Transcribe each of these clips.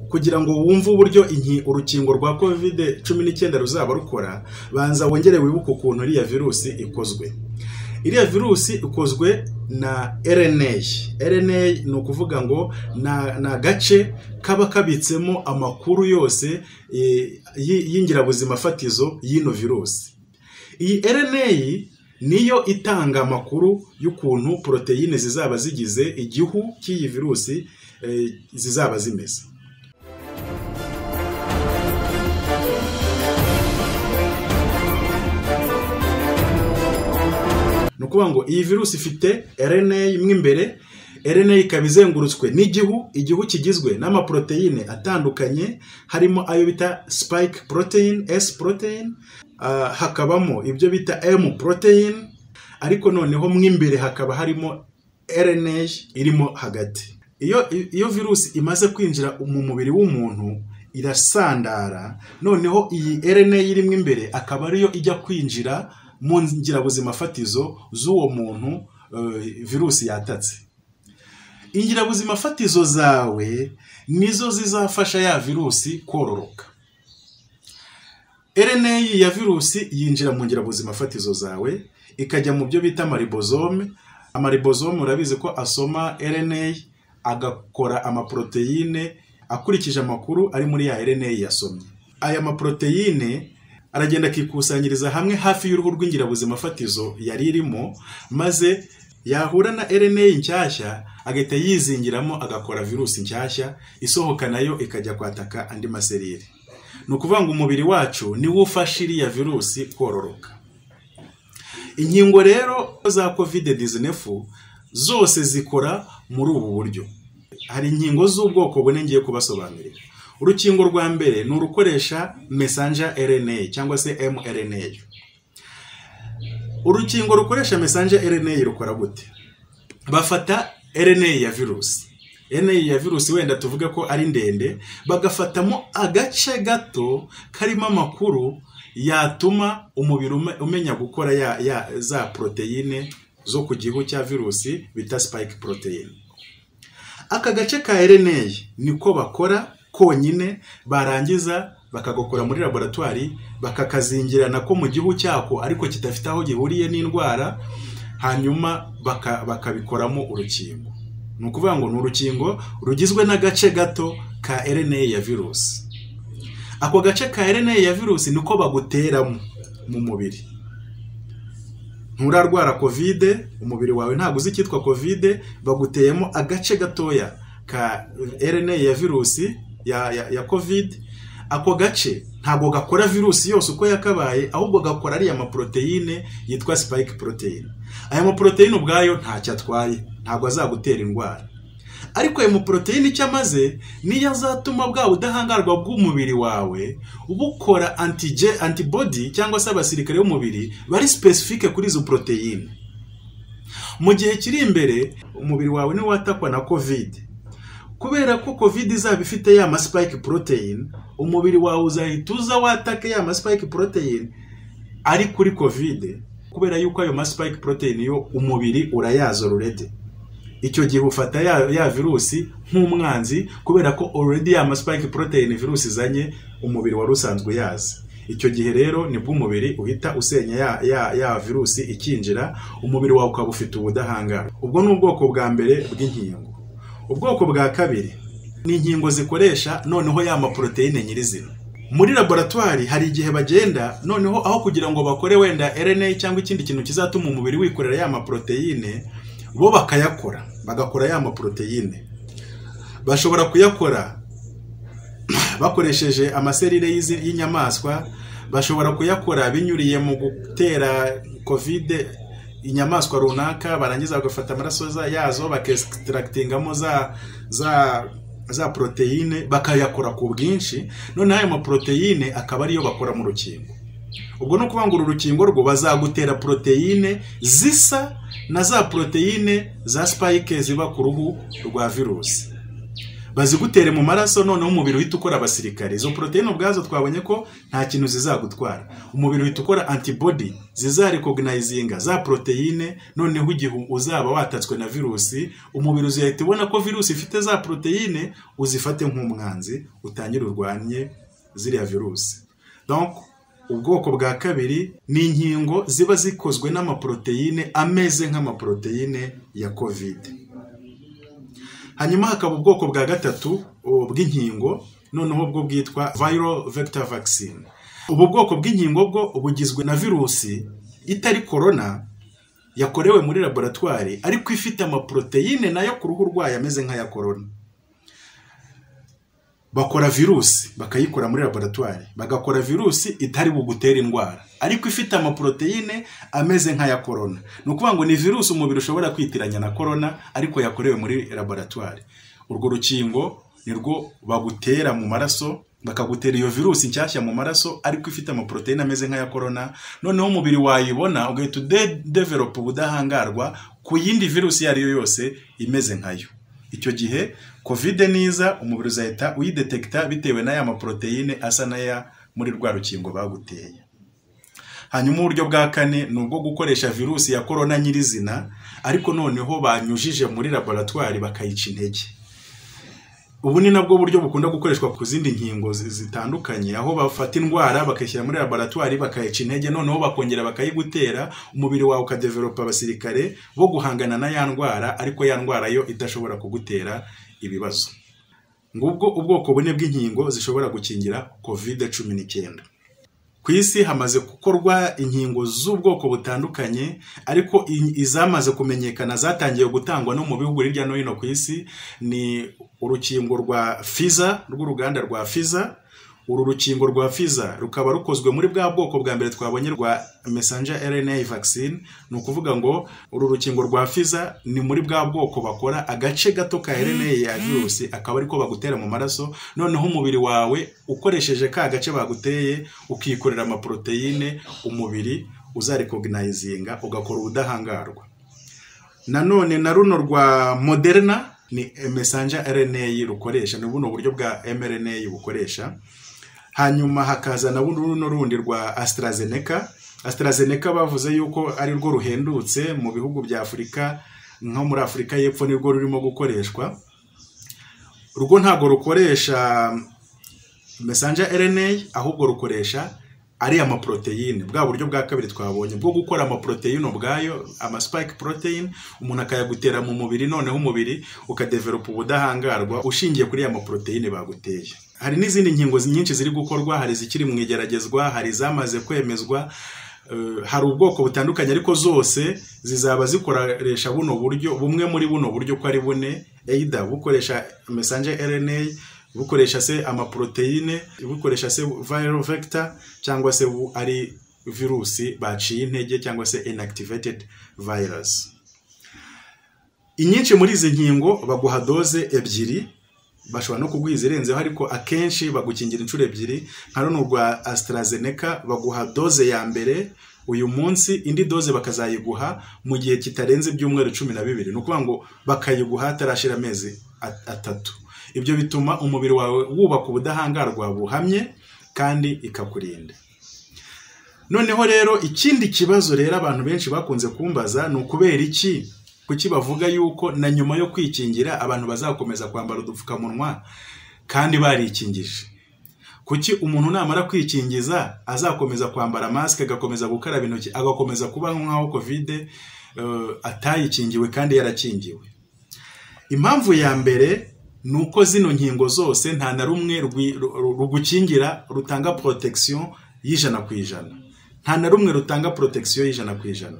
kugira ngo wumve uburyo urukingo rwa COVID-19 ruzaba rukora, banza wongere wibuke ukuntu iriya virusi ikozwe. Iriya virusi ikozwe na RNA. RNA ni ukuvuga ngo na gace kaba kabitsemo amakuru yose y'ingirabuzima fatizo y'ino virusi. Iyi RNA niyo itanga amakuru y'ukuntu proteine zizaba zigize igihu cy'iyi virusi zizaba zimeze. Nukuvuga ngo iyi virusi ifite RNA imwe imbere. RNA ikaba izengurutswe igihu kigizwe n'amaproteine atandukanye, harimo ayo bita spike protein, S protein, hakabamo ibyo bita M protein, ariko noneho mwe imbere hakaba harimo RNA irimo hagati. Iyo virusi imaze kwinjira mu mubiri w'umuntu irasandara, noneho iyi RNA irimo imbere akaba ariyo ijya kwinjira mu ngirabuzima fatizo z'uwo muntu virusi yatatse. Ingirabuzima fatizo zawe nizo zizafasha ya virusi kororoka. RNA ya virusi yinjira mu ngirabuzima fatizo zawe ikajya mu byo bita amaribosome. Amaribosome urabizi ko asoma RNA agakora amaproteine akurikije amakuru ari muri ya RNA yasomye. Aya maproteine aragenda akikusanyiriza hamwe hafi y'uruhu rw'ingirabuzima fatizo yari irimo, maze yahura na RNA nshyashya agahita yizingiramo agakora virusi nshyashya isohoka nayo ikajya kwataka andi maserire. Ni ukuvuga ngo umubiri wacu niwo ufasha iriya virusi kororoka. Inkingo rero za COVID-19 zose zikora muri ubu buryo. Hari inkingo z'ubwoko bune ngiye kubasobanurira. Urukingo rwa mbere ni urukoresha messenger RNA cyangwa se mRNA. Urukingo rukoresha messenger RNA rukora gute? Bafata RNA ya virusi. RNA ya virusi wenda tuvuge ko ari ndende, bagafatamo agace gato karimo amakuru yatuma umubiri umenya gukora za proteine zo ku gihu cya virusi bita spike protein. Aka gace ka RNA niko bakora konyine, barangiza bakagakora muri laboratoire bakakazingirana ko mu gihu cyako ariko kitafite aho gihuriye n'indwara, hanyuma bakabikoramo urukingo. Ni ukuvuga ngo ni urukingo rugizwe n'agace gato ka RNA ya virusi. Ako gace ka RNA ya virusi niko baguteramo mu mubiri. Nturarwara COVID, umubiri wawe ntabwo uzi cyitwa COVID, baguteyemo agace gatoya ka RNA ya virusi ya COVID. Ako gace ntabwo gakora virusi yose uko yakabaye, ahubwo gakora ari amaproteine yitwa spike protein. Aya maproteine ubwayo ntacyo atwaye, ntabwo azagutera indwara. Ariko ayo maproteine icyo amaze niyo azatuma bwa budahangarwa bw'umubiri wawe ubukora antibody cyangwa se abasirikare b'umubiri bari specifique kuri izo proteine. Mu gihe kiri imbere umubiri wawe ni watakwa na COVID. Kubera ko COVID izaba ifite ya spike protein, umubiri wawe uzahita wataka ya spike protein ari kuri COVID, kubera yuko ayo spike protein yo umubiri urayazo already. Icyo gihe ufata ya virusi nk'umwanzi, kubera ko already ya spike protein virusi zanye umubiri wari usanzwe yazi. Icyo gihe rero nibwo umubiri uhita usenya ya virusi ikinjira, umubiri wawe ukaba ufite ubudahangarwa. Ubwo ni ubwoko bwa mbere bw'inkingo. Ubwoko bwa kabiri ni inkingo zikoresha noneho ya maproteine nyirizina. Muri laboratoire hari igihe bagenda noneho aho kugira ngo bakore wenda RNA cyangwa ikindi kintu kizatuma umubiri wikorera ya maproteine, bo bagakora ya maproteine. Bashobora kuyakora bakoresheje amaserire y'inyamaswa, bashobora kuyakora binyuriye mu gutera COVID inyamaswa runaka, barangiza bagafata amaraso yazo bakextractingamo za proteine bakayakora ku bwinshi, none ayo maproteine akaba ariyo bakora mu rukingo. Ubwo no kubangura urukingo rwo bazagutera proteine zisa na za proteine za spike ziba ku ruhu rwa virusi. bazigutere mu maraso, noneho umubiri uhita ukora abasirikare. Izo proteine ubwazo twabonye ko nta kintu zizagutwara. Umubiri uhita ukora antibody zizarecognizinga za proteine, noneho igihe uzaba watatswe na virusi, umubiri uzahita ubona ko virusi ifite za proteine, uzifate nk'umwanzi, utangire urwanye ziriya virusi. Donc ubwoko bwa kabiri ni inkingo ziba zikozwe n'amaproteine ameze nk'amaproteine ya COVID. Hanyuma hakaba ubwoko bwa gatatu bw'inkingo, noneho bwo bwitwa viral vector vaccine. Ubu bwoko bw'inkingo bwo bugizwe na virusi itari corona yakorewe muri laboratoire, ariko ifite amaproteine nayo ku ruhu rwayo ameze nk'aya corona. Bakora virusi bakayikora muri laboratoire, bagakora virusi itari bugutera indwara, ariko ifite amaproteine ameze nk'aya corona. Nukuvuga ngo ni virusi umubiri ushobora kwitiranya na corona, ariko yakorewe muri laboratoire. Urwo rukingo nirwo bagutera mu maraso, bakagutera iyo virusi nshyashya mu maraso, ariko ifite amaproteine ameze nk'aya corona. Noneho umubiri wayibona ugahita develop ubudahangarwa ku yindi virusi yari yo yose imeze nkayo. Icyo gihe COVID niza, umubiri uzahita uyidetekta bitewe n'aya maproteine asa n'aya muri rwa rukingo baguteye. Hanyuma uburyo bwa kane ni ubwo gukoresha virusi ya corona nyirizina, ariko noneho banyujije muri laboratoire bakayica intege. Ubu ni nabwo buryo bukunda gukoreshwa ku zindi nkingo zitandukanye, aho bafata indwara bakayishyira muri laboratoire bakayica intege, noneho bakongera bakayigutera, umubiri wawe ukadevelopa abasirikare bo guhangana na ya ndwara, ariko ya ndwara yo idashobora kugutera ibibazo. Ngubwo ubwoko bune bw'inkingo zishobora gukingira COVID-19. Ku isi hamaze gukorwa inkingo z'ubwoko butandukanye, ariko izamaze kumenyekana zatangiye gutangwa no mu bihugu hirya no hino ku isi ni urukingo rwa Pfizer, rw'uruganda rwa Pfizer. Uru rukingo rwa Pfizer rukaba rukozwe muri bwa bwoko bwa mbere twabonye rwa messenger RNA vaccine. Ni ukuvuga ngo uru rukingo rwa Pfizer ni muri bwa bwoko bakora agace gato ka RNA ya virusi, akaba ariko bagutera mu maraso, noneho umubiri wawe ukoresheje ka gace baguteye ukikorera amaproteine, umubiri uzarecognizinga ugakora ubudahangarwa. Nanone na runo rwa Moderna ni messenger RNA rukoresha, ni buno buryo bwa mRNA bukoresha. Hanyuma hakaza na buno rundi rwa AstraZeneca. AstraZeneca bavuze yuko ari rwo ruhendutse mu bihugu bya Afurika, nko muri Afurika y'Epfo nirwo rurimo gukoreshwa. Urwo ntago rukoresha messenger RNA, ahubwo rukoresha ari amaproteine, bwa buryo bwa kabiri twabonye bwo gukora amaproteine ubwayo, ama spike protein, umuntu akayagutera mu mubiri, noneho umubiri ukadevelopa ubudahangarwa ushingiye kuri ya maproteine baguteye. Hari n'izindi nkingo nyinshi ziri gukorwa, hari zikiri mu igeragezwa, hari zamaze kwemezwa, hari ubwoko butandukanye, ariko zose zizaba zikoresha buno buryo, bumwe muri buno buryo ko ari bune, either bukoresha messenger RNA, bukoresha se amaproteine, bukoresha se viral vector, cyangwa se ari virusi baciye intege, cyangwa se inactivated virus. Inyinshi muri izi nkingo baguha doze ebyiri, bashobora no kuguha izirenzeho, ariko akenshi bagukingira inshuro ebyiri. Nka runo rwa AstraZeneca baguha doze ya mbere uyu munsi, indi doze bakazayiguha mu gihe kitarenze ibyumweru 12. Ni ukuvuga ngo bakayiguha hatarashira amezi 3. Ibyo bituma umubiri wawe wubaka ubudahangarwa buhamye kandi ikakurinda. Noneho rero ikindi kibazo rero abantu benshi bakunze kumbaza ni ukubera iki, kuki bavuga yuko na nyuma yo kwikingira abantu bazakomeza kwambara udupfukamunwa kandi barikingije. Kuki umuntu namara kwikingiza azakomeza kwambara mask, agakomeza gukaraba intoki, agakomeza kubaho nkaho COVID atayikingiwe kandi yarakingiwe. Impamvu ya mbere nuko zino nkingo zose nta na rumwe rugukingira rutanga protection y'100%. Nta na rumwe rutanga protection y'100%.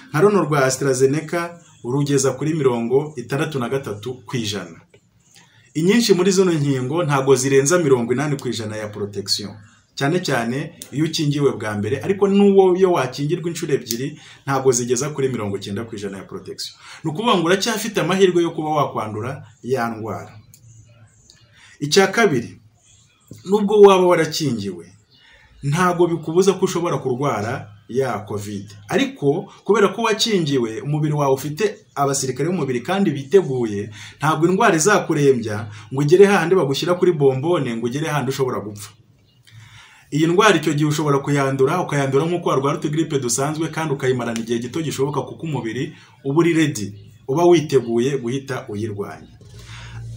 Nka runo rwa AstraZeneca urugeza kuri 63%. Inyinshi muri zino nkingo ntago zirenza 80% ya protection, cyane cyane iyo ukingiwe bwa mbere, ariko n'uwo yo wakingirwa inshuro ebyiri ntago zigeza kuri 90% ya protection. Nukuvuga ngo uracyafite amahirwe yo kuba wakwandura ya ndwara. Icya kabiri, nubwo waba warakingiwe ntago bikubuza ko ushobora kurwara ya COVID, ariko kubera ko wakingiwe umubiri wawe ufite abasirikare b'umubiri kandi biteguye, ntabwo indwara izakurembya ngo ugere handi bagushyira kuri bombone ngo ugere handi ushobora gupfa. Iyi ndwara icyo gihe ushobora ukayandura nk'uko warwara utugripe dusanzwe kandi ukayimarana igihe gito gishoboka kuko umubiri uba uri ready, uba witeguye guhita uyirwanya.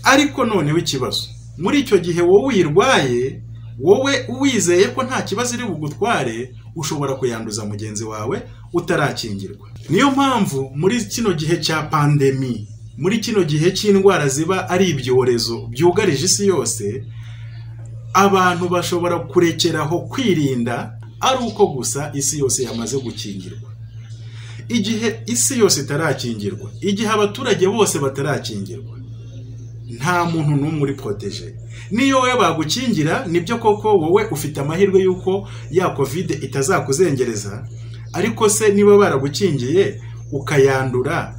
Ariko noneho ikibazo, muri icyo gihe wowe uyirwaye, wowe wizeye ko nta kibazo iri bugutware, ushobora kuyanduza mugenzi wawe utarakingirwa. Niyo mpamvu muri kino gihe cya pandemi, muri kino gihe cy'indwara ziba ari ibyorezo byugarije isi yose, abantu bashobora kurekeraho kwirinda ari uko gusa isi yose yamaze gukingirwa. Igihe isi yose itarakingirwa, igihe abaturage bose batarakingirwa, nta muntu n'umwe uri protege. Niyo wowe bagukingira, nibyo koko wowe ufite amahirwe yuko ya covid itazakuzengereza, ariko se niba baragukingiye ukayandura,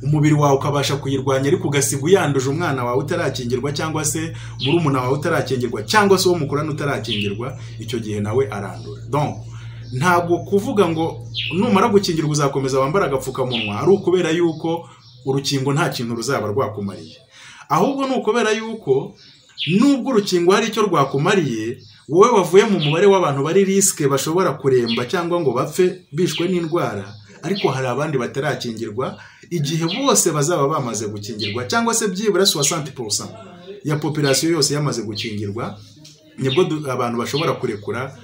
umubiri wawe ukabasha kuyirwanya ariko ugasiga uyanduje umwana wawe utarakingirwa, cyangwa se murumuna wawe utarakingirwa, cyangwa se uwo mukurana utarakingirwa, icyo gihe nawe arandura. Donc ntabwo kuvuga ngo numara gukingirwa uzakomeza wambara agapfukamunwa ari ukubera yuko urukingo nta kintu ruzaba rwakumariye, ahubwo ni ukubera yuko nubwo urukingo hari icyo rwakumariye, wowe wavuye mu mubare w'abantu bari risque bashobora kuremba cyangwa ngo bapfe bishwe n'indwara, ariko hari abandi batarakingirwa. Igihe bose bazaba bamaze gukingirwa, cyangwa se byibura 60% ya population yose yamaze gukingirwa, nibwo abantu bashobora kurekura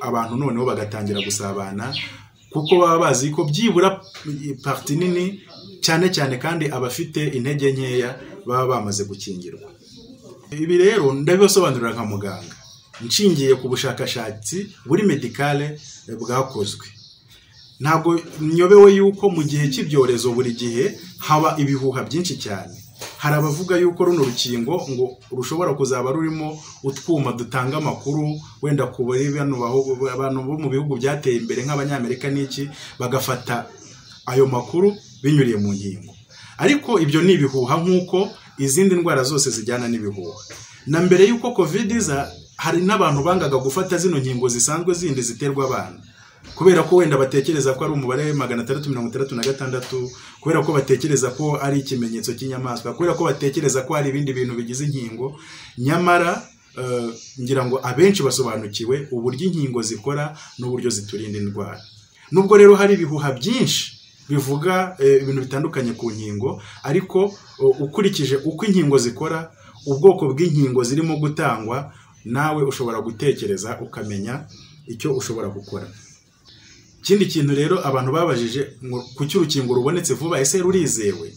abantu noneho bagatangira gusabana, kuko baba bazi ko byibura parti nini cyane cyane kandi abafite intege nkeya baba bamaze gukingirwa. Ibi rero ndabibasobanurira nka muganga nshingiye ku bushakashatsi buri medicale bwakozwe. Ntabwo nyobewe yuko mu gihe cy'ibyorezo buri gihe haba ibihuha byinshi cyane. Hari abavuga yuko runo rukingo ngo rushobora kuzaba rurimo utwuma dutanga amakuru, wenda kubari abantu bo mu bihugu byateye imbere nk'abanyamerika n'iki, bagafata ayo makuru binyuriye mu nkingo. Ariko ibyo ni ibihuha nk'uko izindi ndwara zose zijyana n'ibihuha. Na mbere yuko covid iza, hari n'abantu bangaga gufata zino nkingo zisanzwe zindi ziterwa abana, kubera ko wenda batekereza ko ari umubare 666, kubera ko batekereza ko ari ikimenyetso cy'inyamaswa, kubera ko batekereza ko hari ibindi bintu bigize inkingo. Nyamara ngira ngo abenshi basobanukiwe uburyo inkingo zikora n'uburyo ziturinda indwara. Nubwo rero hari ibihuha byinshi bivuga ibintu bitandukanye ku nkingo, ariko ukurikije uko inkingo zikora, ubwoko bw'inkingo zirimo gutangwa, nawe ushobora gutekereza ukamenya icyo ushobora gukora. Ikindi kintu rero abantu babajije ku cy'urukingo rubonetse vuba, ese rurizewe?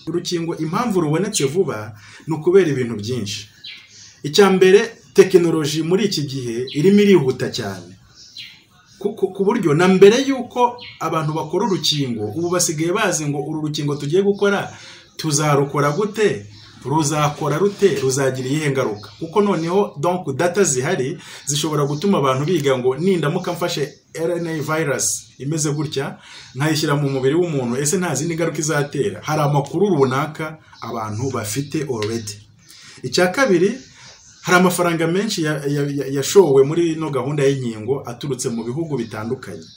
Urukingo impamvu rubonetse vuba ni ukubera ibintu byinshi. Icya mbere, tekinoloji muri iki gihe irimo irihuta cyane, ku buryo na mbere yuko abantu bakora urukingo, ubu basigaye bazi ngo uru rukingo tugiye gukora tuzarukora gute, ruzakora rute, ruzagira iyihe ngaruka. Kuko noneho donc data zihari zishobora gutuma abantu biga ngo nindamuka mfashe RNA virus imeze gutya nkayishyira mu mubiri w'umuntu, ese nta zindi ngaruka izatera. Hari amakuru runaka abantu bafite already. Icya kabiri, hari amafaranga menshi yashowe muri no gahunda y'inkingo aturutse mu bihugu bitandukanye.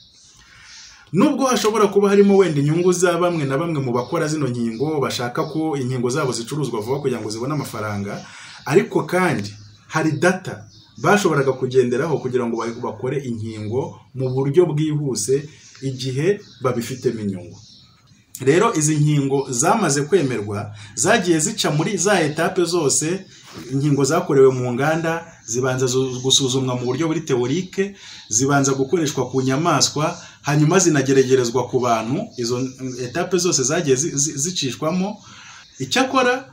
Nubwo hashobora kuba harimo wenda inyungu za bamwe na bamwe mu bakora zino nkingo bashaka ko inkingo zabo zicuruzwa vuba kugira ngo zibone amafaranga, ariko kandi hari data bashoboraga kugenderaho kugira ngo bakore inkingo mu buryo bwihuse igihe babifitemo inyungu. Rero izi nkingo zamaze kwemerwa zagiye zica muri za etape zose. Inkingo zakorewe mu nganda zibanza gusuzumwa mu buryo buri teorike, zibanza gukoreshwa ku nyamaswa, hanyuma zinageregerezwa ku bantu. Izo etape zose zagiye zicishwamo. Icyakora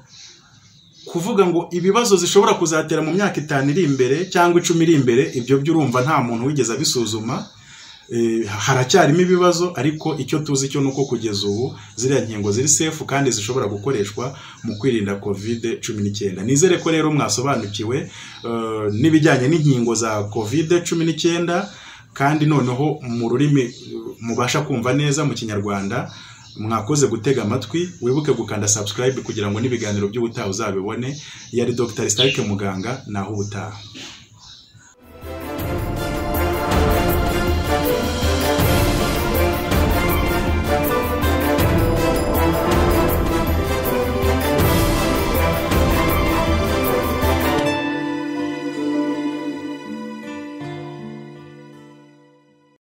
kuvuga ngo ibibazo zishobora kuzatera mu myaka 5 iri imbere cyangwa 10 iri imbere, ibyo byurumva nta muntu wigeze abisuzuma. Haracyarimo ibibazo, ariko icyo tuzi cyo nuko kugeza ubu ziriya nkingo ziri safe kandi zishobora gukoreshwa mu kwirinda covid-19. Nizere ko rero mwasobanukiwe n'ibijyanye n'inkingo za covid-19, kandi noneho mu rurimi mubasha kumva neza mu Kinyarwanda. Mwakoze gutega amatwi, wibuke gukanda subscribe kugira ngo n'ibiganiro by'ubutaha uzabibone. Yari Dr. Starke Muganga, naho ubutaha.